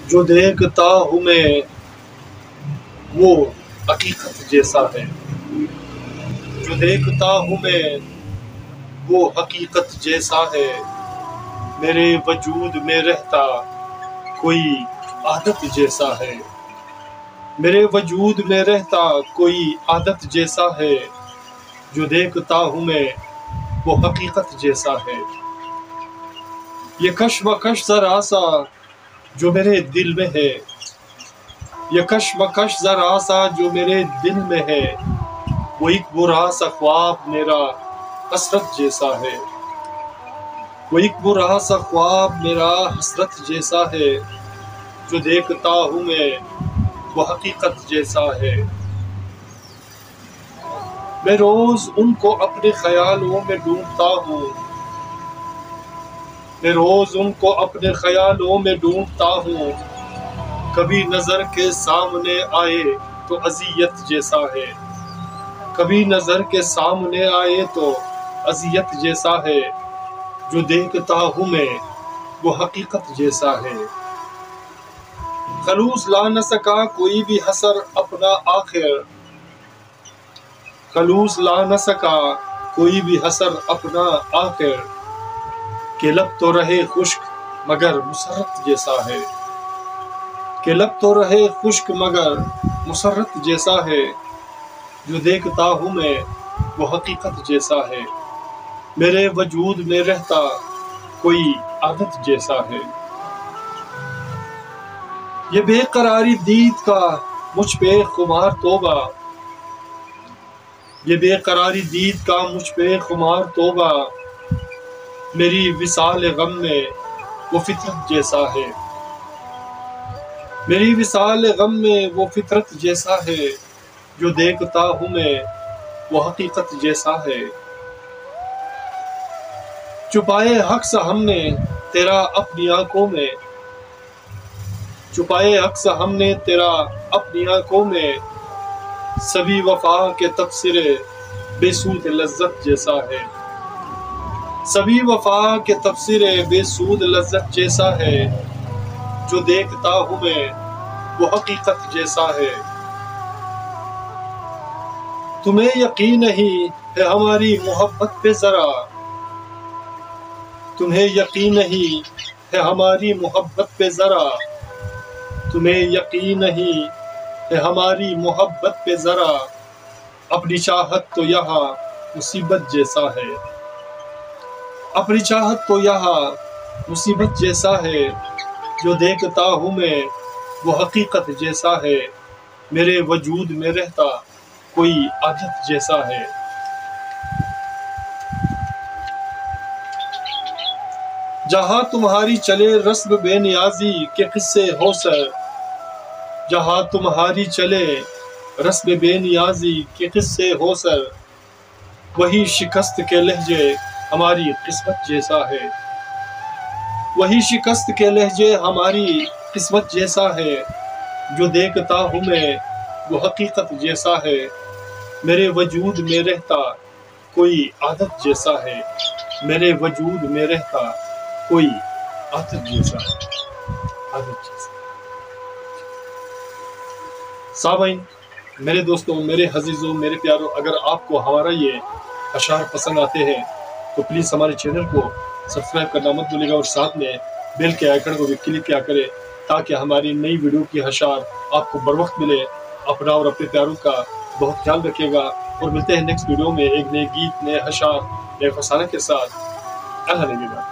جو دیکھتا ہوں میں وہ حقیقت جیسا ہے، جو دیکھتا ہوں میں وہ حقیقت جیسا ہے، میرے وجود میں رہتا کوئی عادت جیسا ہے، میرے وجود میں رہتا کوئی عادت جیسا ہے، جو دیکھتا ہوں میں وہ حقیقت جیسا ہے۔ یہ کشمکش ذرا سا جو میرے دل میں ہے، یہ کشمکش ذرا سا جو میرے دل میں ہے، وہ ایک برا سا خواب میرا حسرت جیسا ہے، وہ ایک برا سا خواب میرا حسرت جیسا ہے، جو دیکھتا ہوں میں وہ حقیقت جیسا ہے۔ میں روز ان کو اپنے خیالوں میں ڈھونڈتا ہوں، میں روز ان کو اپنے خیالوں میں ڈھونڈتا ہوں، کبھی نظر کے سامنے آئے تو اذیت جیسا ہے، کبھی نظر کے سامنے آئے تو اذیت جیسا ہے، جو دیکھتا ہوں میں وہ حقیقت جیسا ہے۔ خلوص لا نہ سکا کوئی بھی حسر اپنا آخر، خلوص لا نہ سکا کوئی بھی حسر اپنا آخر، کہ لب تو رہے خشک مگر مسرت جیسا ہے، کہ لب تو رہے خشک مگر مسرت جیسا ہے، جو دیکھتا ہوں میں وہ حقیقت جیسا ہے، میرے وجود میں رہتا کوئی عادت جیسا ہے۔ یہ بے قراری دید کا مجھ پہ خمار توبہ، یہ بے قراری دید کا مجھ پہ خمار توبہ، میری وصال غم میں وہ فطرت جیسا ہے، میری وصال غم میں وہ فطرت جیسا ہے، جو دیکھتا ہوں میں وہ حقیقت جیسا ہے۔ چھپائے حق سا ہم نے تیرا اپنی آنکھوں میں، چھپائے حق سا ہم نے تیرا اپنی آنکھوں میں، سبھی وفا کے تبصرے بے سود لذت جیسا ہے، سبھی وفا کے تبصرے بے سود لذت جیسا ہے، جو دیکھتا ہوں میں وہ حقیقت جیسا ہے۔ تمہیں یقین نہیں ہے ہماری محبت پہ ذرا، تمہیں یقین نہیں ہے ہماری محبت پہ ذرا، تمہیں یقین نہیں ہے ہماری محبت پہ ذرا، اپنی چاہت تو یہاں مصیبت جیسا ہے، اپنی چاہت تو یہاں مصیبت جیسا ہے، جو دیکھتا ہوں میں وہ حقیقت جیسا ہے، میرے وجود میں رہتا کوئی عادت جیسا ہے۔ جہاں تمہاری چلے رسم بے نیازی کے قصے ہو سر، جہاں تمہاری چلے رسم بے نیازی کے قصے ہو سر، وہی شکست کے لہجے ہماری قسمت جیسا ہے، وہی شکست کے لہجے ہماری قسمت جیسا ہے، جو دیکھتا ہوں میں وہ حقیقت جیسا ہے، میرے وجود میں رہتا کوئی عادت جیسا ہے، میرے وجود میں رہتا کوئی عادت جیسا ہے، عادت جیسا۔ سامعین، میرے دوستوں، میرے عزیزوں، میرے پیاروں، اگر آپ کو ہمارا یہ اشعار پسند آتے ہیں تو پلیز ہمارے چینل کو سبسکرائب کرنا مت بھولیے گا، اور ساتھ میں بیل کے آئیکن کو بھی کلک کیا کرے تاکہ ہماری نئی ویڈیو کی اشعار آپ کو بر وقت ملے۔ اپنا اور اپنے پیاروں کا بہت خیال رکھیے گا، اور ملتے ہیں نیکسٹ ویڈیو میں ایک نئے گیت، نئے اشعار، نئے فسانہ کے ساتھ۔ اللہ نگہبان۔